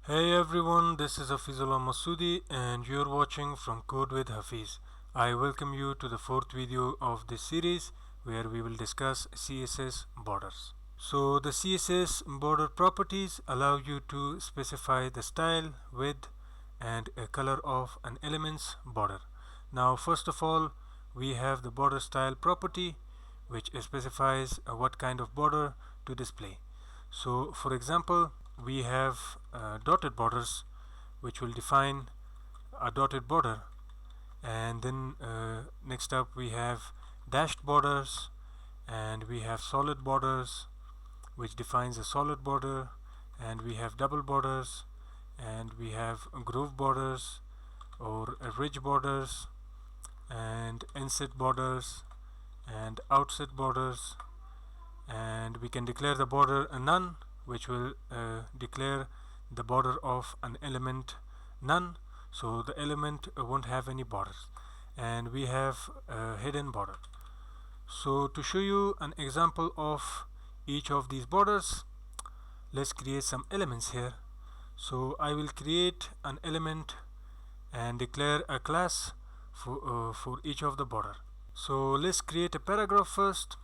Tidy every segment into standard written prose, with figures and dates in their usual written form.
Hey everyone, this is Hafizullah Masoudi and you're watching From Code with Hafiz. I welcome you to the fourth video of this series where we will discuss CSS borders. So the CSS border properties allow you to specify the style, width and a color of an element's border. Now first of all, we have the border style property which specifies what kind of border to display. So for example, we have dotted borders which will define a dotted border, and then next up we have dashed borders, and we have solid borders which defines a solid border, and we have double borders, and we have groove borders or ridge borders, and inset borders and outset borders, and we can declare the border a none, which will declare the border of an element none, so the element won't have any borders. And we have a hidden border. So to show you an example of each of these borders, let's create some elements here. So I will create an element and declare a class for each of the border. So let's create a paragraph first,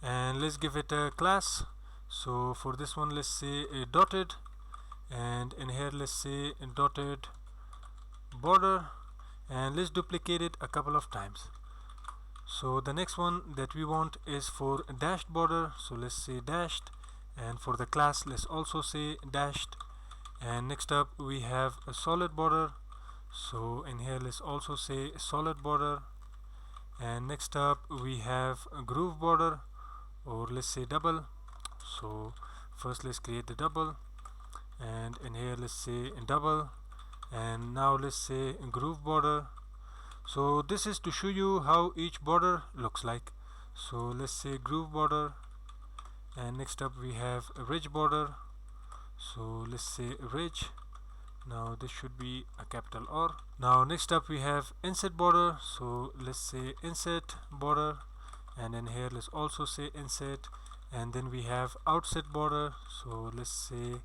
and let's give it a class. So for this one, let's say a dotted, and in here let's say a dotted border, and let's duplicate it a couple of times. So the next one that we want is for a dashed border, so let's say dashed, and for the class let's also say dashed. And next up we have a solid border, so in here let's also say a solid border. And next up we have a groove border, or let's say double. So first let's create the double, and in here let's say double, and now let's say groove border. So this is to show you how each border looks like. So let's say groove border, and next up we have a ridge border, so let's say ridge. Now this should be a capital R. Now next up we have inset border, so let's say inset border, and in here let's also say inset. And then we have outset border, so let's say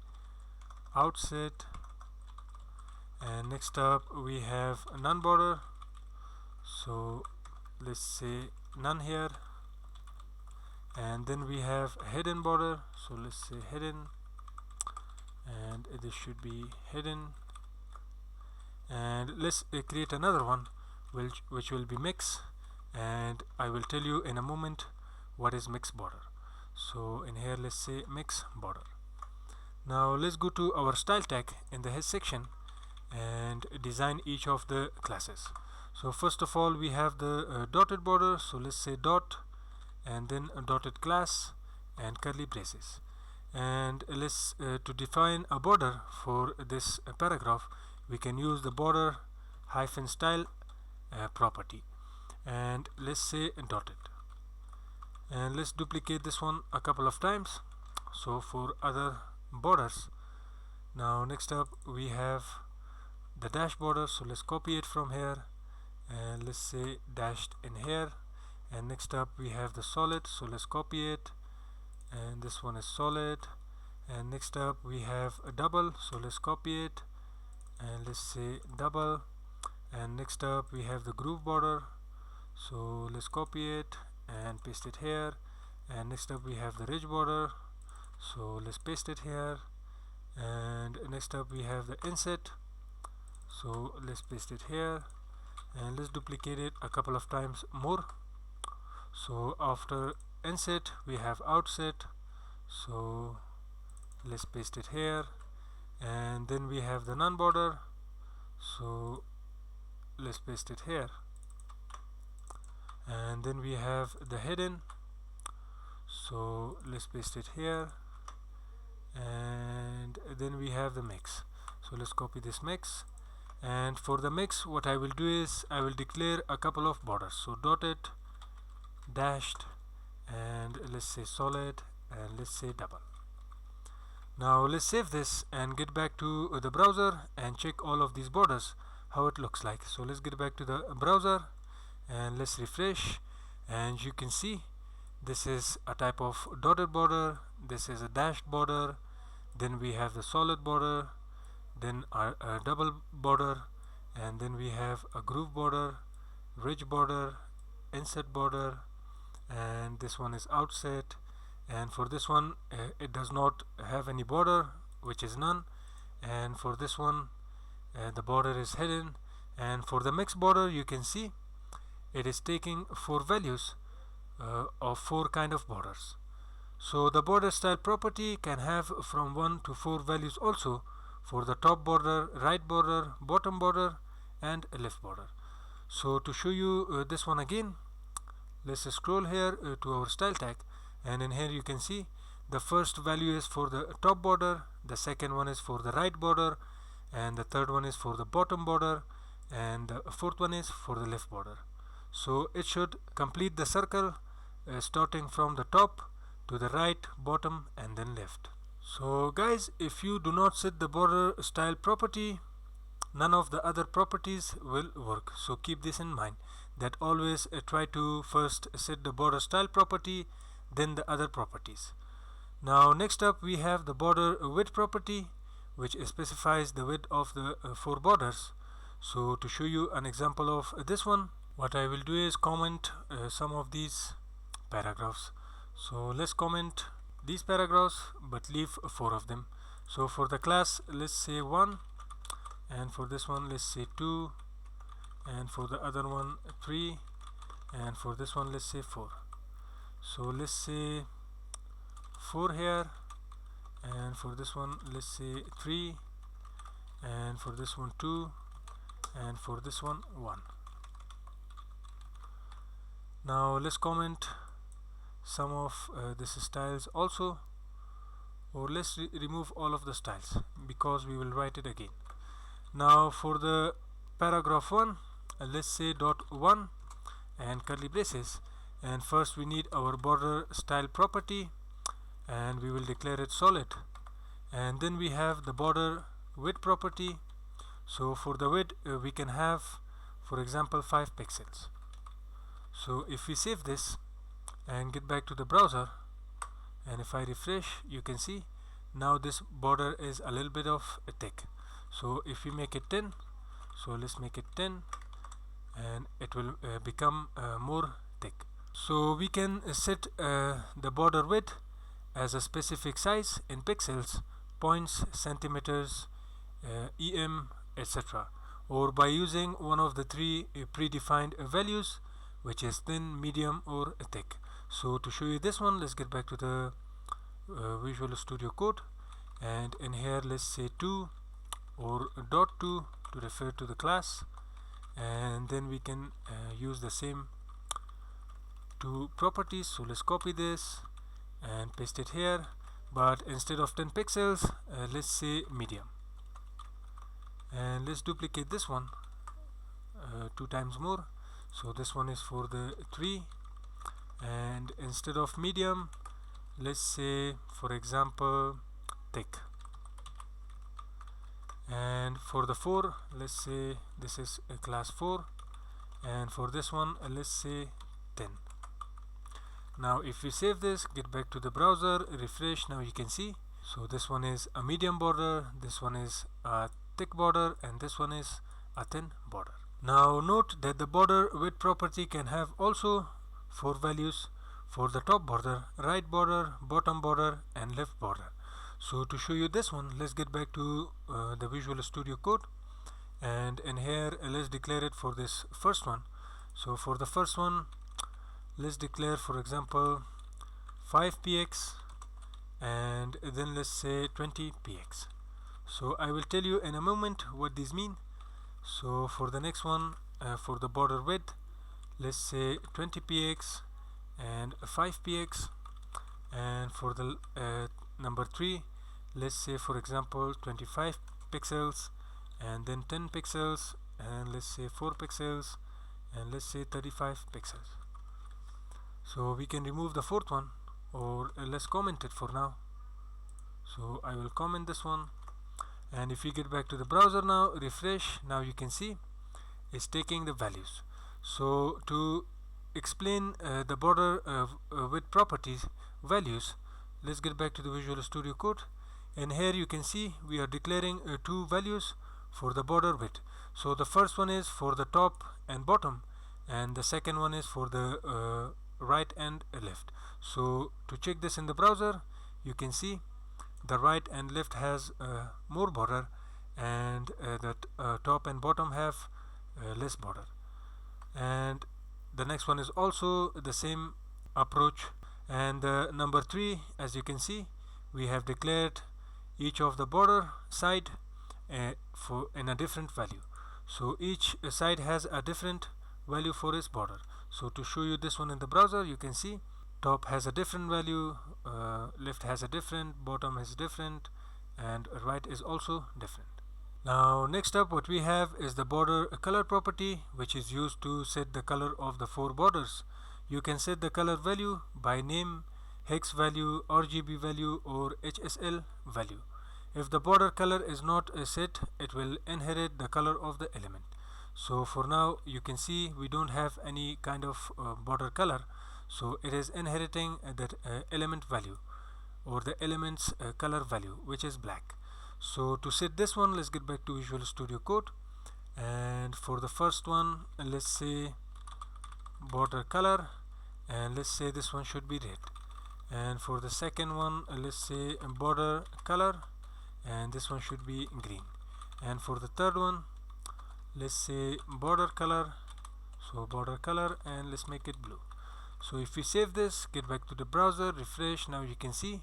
outset. And next up we have a none border, so let's say none here. And then we have a hidden border, so let's say hidden, and this should be hidden. And let's create another one which will be mix, and I will tell you in a moment what is mix border. So in here let's say mix border. Now let's go to our style tag in the head section and design each of the classes. So first of all we have the dotted border, so let's say dot, and then a dotted class and curly braces. And let's to define a border for this paragraph, we can use the border hyphen style property, and let's say dotted. And let's duplicate this one a couple of times, so for other borders. Now next up we have the dash border, so let's copy it from here, and let's say dashed in here. And next up we have the solid, so let's copy it, and this one is solid. And next up we have a double, so let's copy it, and let's say double. And next up we have the groove border, so let's copy it and paste it here. And next up we have the ridge border, so let's paste it here. And next up we have the inset, so let's paste it here, and let's duplicate it a couple of times more. So after inset we have outset, so let's paste it here. And then we have the none border, so let's paste it here. And then we have the hidden, so let's paste it here. And then we have the mix, so let's copy this mix. And for the mix, what I will do is I will declare a couple of borders, so dotted, dashed, and let's say solid, and let's say double. Now let's save this and get back to the browser and check all of these borders how it looks like. So let's get back to the browser and let's refresh, and you can see this is a type of dotted border, this is a dashed border, then we have the solid border, then a double border, and then we have a groove border, ridge border, inset border, and this one is outset. And for this one it does not have any border, which is none. And for this one the border is hidden. And for the mixed border, you can see it is taking 4 values of 4 kind of borders. So the border style property can have from 1 to 4 values also for the top border, right border, bottom border, and left border. So to show you this one again, let's scroll here to our style tag, and in here you can see the first value is for the top border, the second one is for the right border, and the third one is for the bottom border, and the fourth one is for the left border. So it should complete the circle starting from the top to the right, bottom, and then left. So guys, if you do not set the border style property, none of the other properties will work. So keep this in mind, that always try to first set the border style property, then the other properties. Now next up we have the border width property, which specifies the width of the 4 borders. So to show you an example of this one, what I will do is comment some of these paragraphs. So let's comment these paragraphs but leave 4 of them. So for the class, let's say 1, and for this one let's say 2, and for the other one 3, and for this one let's say 4. So let's say 4 here, and for this one let's say 3, and for this one 2, and for this one 1. Now let's comment some of these styles also, or let's remove all of the styles because we will write it again. Now for the paragraph 1, let's say dot 1 and curly braces, and first we need our border style property, and we will declare it solid. And then we have the border width property. So for the width we can have, for example, 5 pixels. So if we save this and get back to the browser, and if I refresh, you can see now this border is a little bit of thick. So if we make it 10, so let's make it 10, and it will become more thick. So we can set the border width as a specific size in pixels, points, centimeters, em, etc., or by using one of the 3 predefined values, which is thin, medium, or thick. So to show you this one, let's get back to the Visual Studio Code, and in here let's say 2 or dot 2 to refer to the class, and then we can use the same 2 properties. So let's copy this and paste it here, but instead of 10 pixels let's say medium, and let's duplicate this one 2 times more. So this one is for the 3, and instead of medium let's say, for example, thick. And for the 4, let's say this is a class 4, and for this one let's say 10. Now if we save this, get back to the browser, refresh, now you can see, so this one is a medium border, this one is a thick border, and this one is a thin border. Now note that the border width property can have also 4 values for the top border, right border, bottom border, and left border. So to show you this one, let's get back to the Visual Studio Code, and in here let's declare it for this first one. So for the first one, let's declare, for example, 5px, and then let's say 20px. So I will tell you in a moment what these mean. So for the next one, for the border width, let's say 20px and 5px, and for the number 3, let's say, for example, 25 pixels, and then 10 pixels, and let's say 4 pixels, and let's say 35 pixels. So we can remove the 4th one, or let's comment it for now. So I will comment this one, and if you get back to the browser now, refresh, now you can see it's taking the values. So to explain the border width properties values, let's get back to the Visual Studio Code. And here you can see we are declaring two values for the border width. So the first one is for the top and bottom, and the second one is for the right and left. So to check this in the browser, you can see the right and left has more border, and the top and bottom have less border. And the next one is also the same approach. And number 3, as you can see, we have declared each of the border side for in a different value. So each side has a different value for its border. So to show you this one in the browser, you can see top has a different value, left has a different, bottom is different, and right is also different. Now next up, what we have is the border color property, which is used to set the color of the 4 borders. You can set the color value by name, hex value, RGB value, or HSL value. If the border color is not set, it will inherit the color of the element. So for now, you can see we don't have any kind of border color, so it is inheriting that element value or the element's color value, which is black. So to set this one, let's get back to Visual Studio Code, and for the first one, let's say border color, and let's say this one should be red. And for the second one, let's say border color, and this one should be green. And for the third one, let's say border color, so border color, and let's make it blue. So if we save this, get back to the browser, refresh, now you can see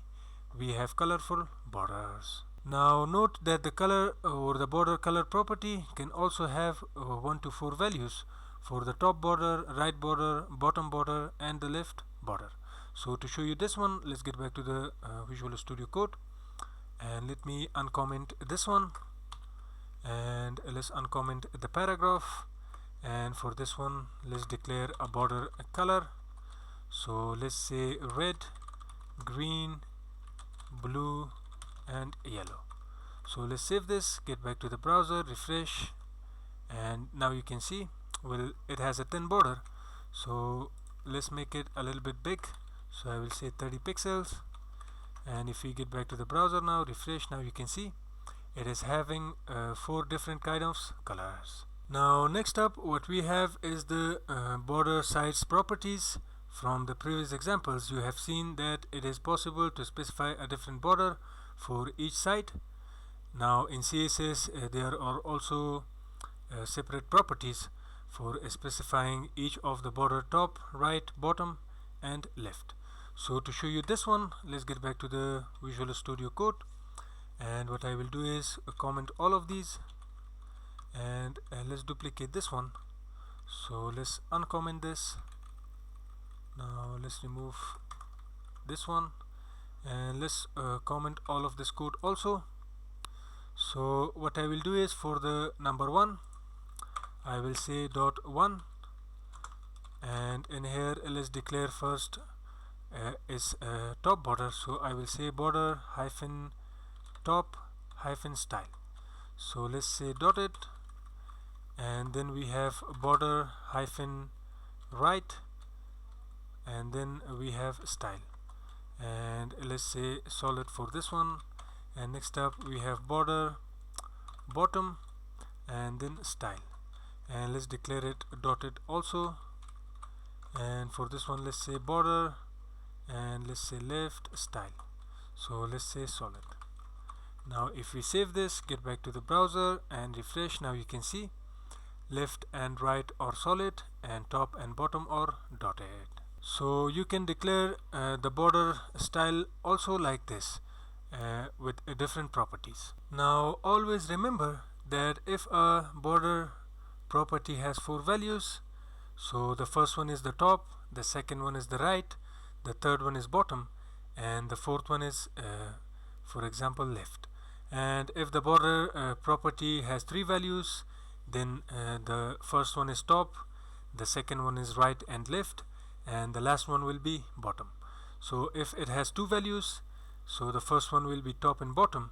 we have colorful borders. Now note that the color or the border color property can also have 1 to 4 values for the top border, right border, bottom border, and the left border. So to show you this one, let's get back to the Visual Studio Code, and let me uncomment this one, and let's uncomment the paragraph. And for this one, let's declare a border color. So let's say red, green, blue, and yellow. So let's save this, get back to the browser, refresh, and now you can see, well, it has a thin border. So let's make it a little bit big, so I will say 30 pixels. And if we get back to the browser now, refresh, now you can see it is having 4 different kind of colors. Now next up, what we have is the border size properties. From the previous examples, you have seen that it is possible to specify a different border for each side. Now in CSS there are also separate properties for specifying each of the border top, right, bottom, and left. So to show you this one, let's get back to the Visual Studio Code, and what I will do is comment all of these, and let's duplicate this one. So let's uncomment this. Now let's remove this one, and let's comment all of this code also. So what I will do is for the number 1, I will say .1, and in here let's declare first is top border. So I will say border hyphen top hyphen style. So let's say dotted, and then we have border hyphen right, and then we have style, and let's say solid for this one. And next up we have border bottom and then style, and let's declare it dotted also. And for this one, let's say border, and let's say left style, so let's say solid. Now if we save this, get back to the browser and refresh, now you can see left and right are solid and top and bottom are dotted. So you can declare the border style also like this with different properties. Now always remember that if a border property has 4 values, so the first one is the top, the second one is the right, the third one is bottom, and the fourth one is for example left. And if the border property has 3 values, then the first one is top, the second one is right and left, and the last one will be bottom. So if it has 2 values, so the first one will be top and bottom,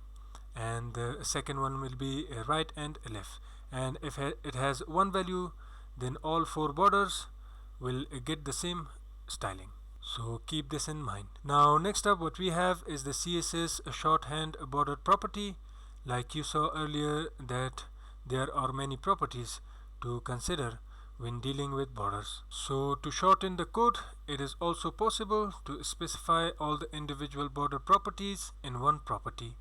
and the second one will be right and left. And if it has 1 value, then all 4 borders will get the same styling. So keep this in mind. Now next up what we have is the CSS shorthand border property. Like you saw earlier that there are many properties to consider when dealing with borders. So to shorten the code, it is also possible to specify all the individual border properties in one property.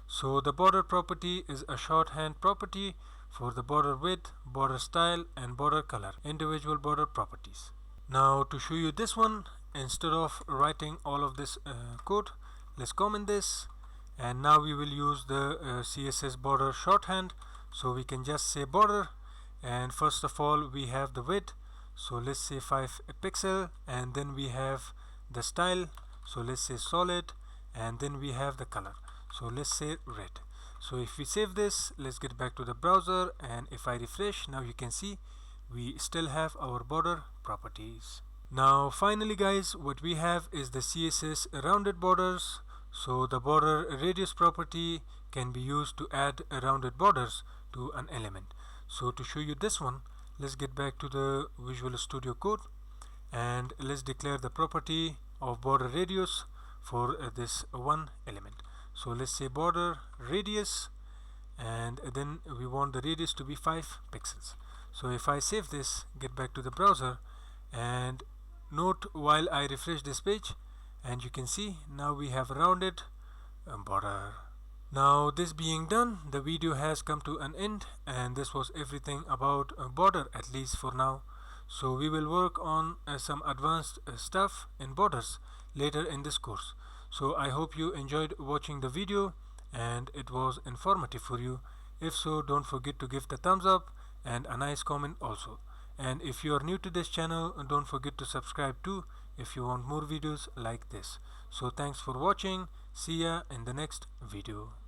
So the border property is a shorthand property for the border width, border style and border color, individual border properties. Now to show you this one, instead of writing all of this code, let's comment this, and now we will use the CSS border shorthand. So we can just say border, and first of all we have the width, so let's say 5 pixel, and then we have the style, so let's say solid, and then we have the color, so let's say red. So if we save this, let's get back to the browser, and if I refresh, now you can see we still have our border properties. Now finally guys, what we have is the CSS rounded borders. So the border radius property can be used to add rounded borders to an element. So to show you this one, let's get back to the Visual Studio Code, and let's declare the property of border radius for this one element. So let's say border radius, and then we want the radius to be 5 pixels. So if I save this, get back to the browser, and note while I refresh this page, and you can see now we have a rounded border. Now this being done, the video has come to an end, and this was everything about a border, at least for now. So we will work on some advanced stuff in borders later in this course. So I hope you enjoyed watching the video and it was informative for you. If so, don't forget to give the thumbs up and a nice comment also. And if you are new to this channel, don't forget to subscribe too if you want more videos like this. So thanks for watching. See ya in the next video.